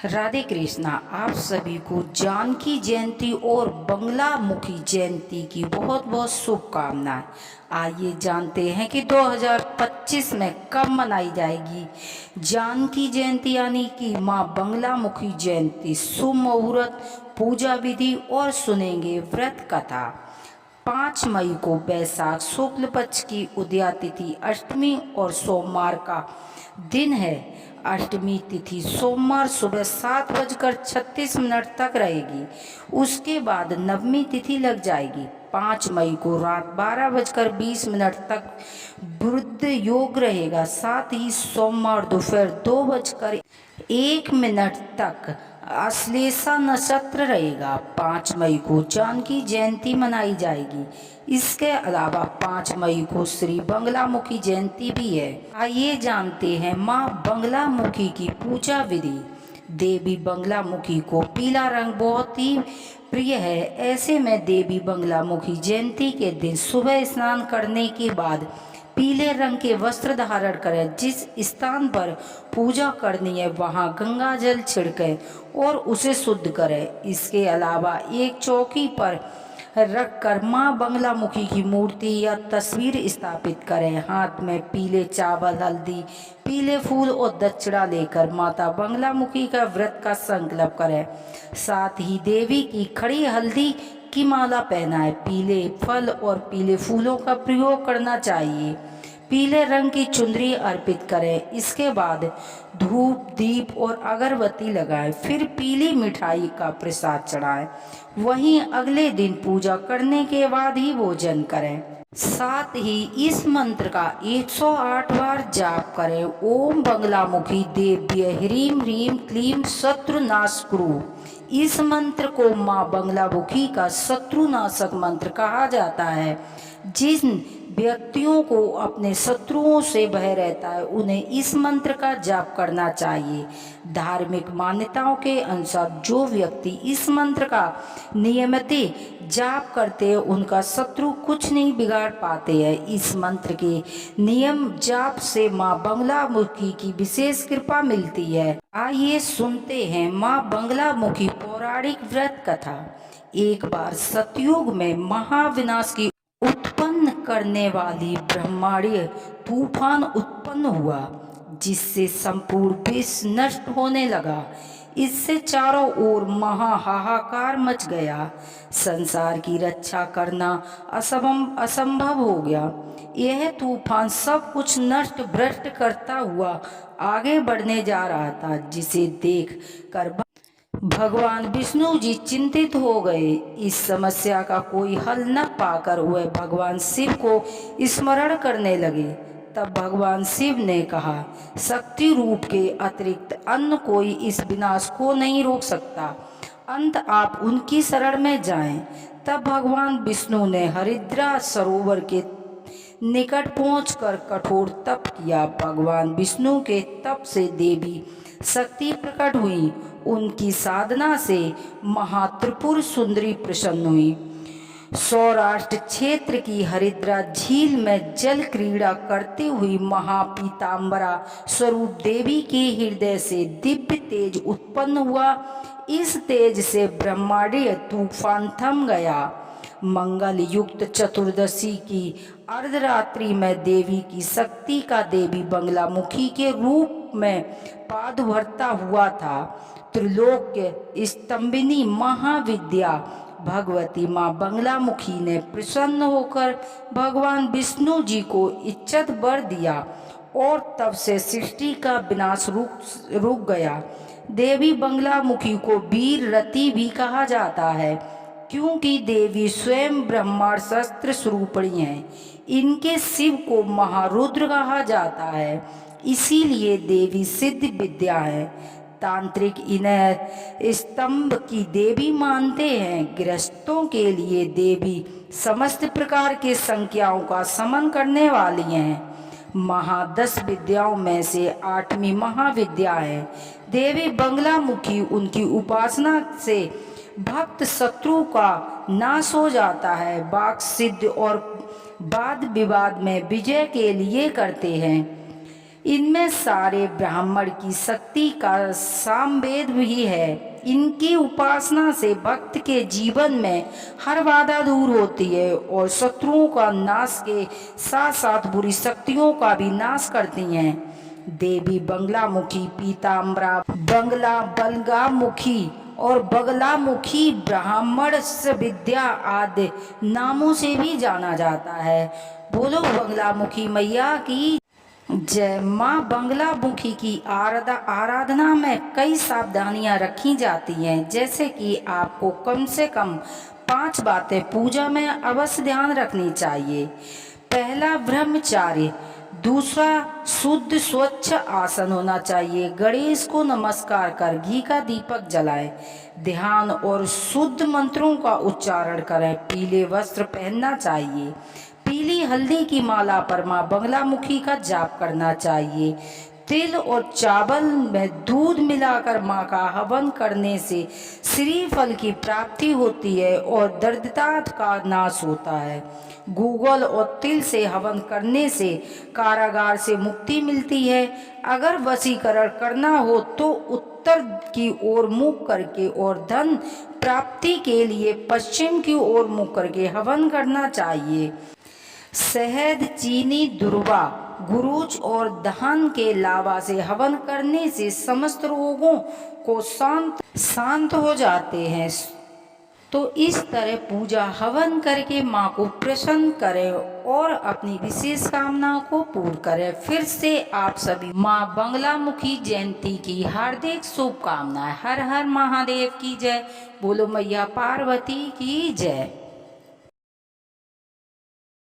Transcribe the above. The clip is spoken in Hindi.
राधे कृष्णा। आप सभी को जानकी जयंती और बंगलामुखी जयंती की बहुत बहुत शुभकामनाएं। आइए जानते हैं कि 2025 में कब मनाई जाएगी जानकी जयंती यानी कि माँ बंगलामुखी जयंती। शुभ मुहूर्त, पूजा विधि और सुनेंगे व्रत कथा। 5 मई को बैसाख शुक्ल पक्ष की उदया तिथि अष्टमी और सोमवार का दिन है। अष्टमी तिथि सोमवार सुबह 7:36 तक रहेगी। उसके बाद नवमी तिथि लग जाएगी। 5 मई को रात 12:20 तक बुध योग रहेगा। साथ ही सोमवार दोपहर 2:01 तक अश्लेषा नक्षत्र रहेगा। 5 मई को जानकी जयंती मनाई जाएगी। इसके अलावा 5 मई को श्री बंगलामुखी जयंती भी है। आइए जानते हैं माँ बंगलामुखी की पूजा विधि। देवी बंगलामुखी को पीला रंग बहुत ही प्रिय है। ऐसे में देवी बंगलामुखी जयंती के दिन सुबह स्नान करने के बाद पीले रंग के वस्त्र धारण करें। जिस स्थान पर पूजा करनी है वहां गंगा जल छिड़कें और उसे शुद्ध करें। इसके अलावा एक चौकी पर रखकर माँ बंगलामुखी की मूर्ति या तस्वीर स्थापित करें। हाथ में पीले चावल, हल्दी, पीले फूल और दक्षिणा लेकर माता बंगलामुखी का व्रत का संकल्प करें। साथ ही देवी की खड़ी हल्दी की माला पहनाएं। पीले फल और पीले फूलों का प्रयोग करना चाहिए। पीले रंग की चुनरी अर्पित करें। इसके बाद धूप, दीप और अगरबत्ती लगाएं। फिर पीली मिठाई का प्रसाद चढ़ाएं। वहीं अगले दिन पूजा करने के बाद ही भोजन करें। साथ ही इस मंत्र का 108 बार जाप करें। ओम बंगलामुखी देव्य ह्रीम ह्रीम क्लीम शत्रुनाशकुरु। इस मंत्र को माँ बंगलामुखी का शत्रुनाशक मंत्र कहा जाता है। जिन व्यक्तियों को अपने शत्रुओं से भय रहता है उन्हें इस मंत्र का जाप करना चाहिए। धार्मिक मान्यताओं के अनुसार जो व्यक्ति इस मंत्र का नियमित जाप करते हैं उनका शत्रु कुछ नहीं बिगाड़ पाते हैं। इस मंत्र के नियम जाप से माँ बंगलामुखी की विशेष कृपा मिलती है। आइए सुनते हैं माँ बंगलामुखी पौराणिक व्रत कथा। एक बार सतयुग में महाविनाश की उत्पन्न करने वाली ब्रह्मांडीय तूफान उत्पन्न हुआ, जिससे संपूर्ण विश्व नष्ट होने लगा। इससे चारों ओर महाहाहाकार मच गया। संसार की रक्षा करना असंभव हो गया। यह तूफान सब कुछ नष्ट भ्रष्ट करता हुआ आगे बढ़ने जा रहा था, जिसे देख कर भगवान विष्णु जी चिंतित हो गए। इस समस्या का कोई हल न पाकर वह भगवान शिव को स्मरण करने लगे। तब भगवान शिव ने कहा, शक्ति रूप के अतिरिक्त अन्य कोई इस विनाश को नहीं रोक सकता। अंत आप उनकी शरण में जाएं। तब भगवान विष्णु ने हरिद्रा सरोवर के निकट पहुंचकर कठोर तप किया। भगवान विष्णु के तप से देवी शक्ति प्रकट हुई। उनकी साधना से महात्रिपुर सुंदरी प्रसन्न हुई। सौराष्ट्र क्षेत्र की हरिद्रा झील में जल क्रीड़ा करती हुई महापीताम्बरा स्वरूप देवी के हृदय से दिव्य तेज उत्पन्न हुआ। इस तेज से ब्रह्मांडीय तूफान थम गया। मंगल युक्त चतुर्दशी की अर्धरात्रि में देवी की शक्ति का देवी बंगलामुखी के रूप में प्रादुर्भूत हुआ था। त्रिलोक्य स्तंभिनी महाविद्या भगवती माँ बंगलामुखी ने प्रसन्न होकर भगवान विष्णु जी को इच्छित वर दिया और तब से सृष्टि का विनाश रुक गया। देवी बंगलामुखी को वीर रति भी कहा जाता है, क्योंकि देवी स्वयं ब्रह्मांड शस्त्र स्वरूपिणी है। इनके शिव को महारुद्र कहा जाता है, इसीलिए देवी सिद्ध विद्या है। तांत्रिक इन्हें स्तंभ की देवी मानते हैं। गृहस्थों के लिए देवी समस्त प्रकार के संख्याओं का समन करने वाली हैं। महादश विद्याओं में से 8वीं महाविद्या है। देवी बंगलामुखी उनकी उपासना से भक्त शत्रु का नाश हो जाता है। वाक सिद्ध और वाद विवाद में विजय के लिए करते हैं। इनमें सारे ब्राह्मण की शक्ति का सामवेद भी है। इनकी उपासना से भक्त के जीवन में हर बाधा दूर होती है और शत्रुओं का नाश के साथ साथ बुरी शक्तियों का भी नाश करती हैं। देवी बंगलामुखी, पीताम्बरा, बंगला, बलगामुखी और बगलामुखी ब्राह्मण विद्या आदि नामों से भी जाना जाता है। बोलो बंगलामुखी मैया की जय। माँ बंगलामुखी की आराधना में कई सावधानियां रखी जाती हैं, जैसे कि आपको कम से कम 5 बातें पूजा में अवश्य ध्यान रखनी चाहिए। पहला, ब्रह्मचार्य। दूसरा, शुद्ध स्वच्छ आसन होना चाहिए। गणेश को नमस्कार कर घी का दीपक जलाएं। ध्यान और शुद्ध मंत्रों का उच्चारण करें। पीले वस्त्र पहनना चाहिए। पीली हल्दी की माला पर माँ बंगलामुखी का जाप करना चाहिए। तिल और चावल में दूध मिलाकर माँ का हवन करने से श्रीफल की प्राप्ति होती है और दरिद्रता का नाश होता है। गूगल और तिल से हवन करने से कारागार से मुक्ति मिलती है। अगर वशीकरण करना हो तो उत्तर की ओर मुख करके और धन प्राप्ति के लिए पश्चिम की ओर मुख करके हवन करना चाहिए। शहद, चीनी, दुर्वा, गुरूच और दहन के लावा से हवन करने से समस्त रोगों को शांत हो जाते हैं। तो इस तरह पूजा हवन करके माँ को प्रसन्न करें और अपनी विशेष कामनाओं को पूर्ण करें। फिर से आप सभी माँ बंगलामुखी जयंती की हार्दिक शुभकामनाएं। हर हर महादेव की जय। बोलो मैया पार्वती की जय।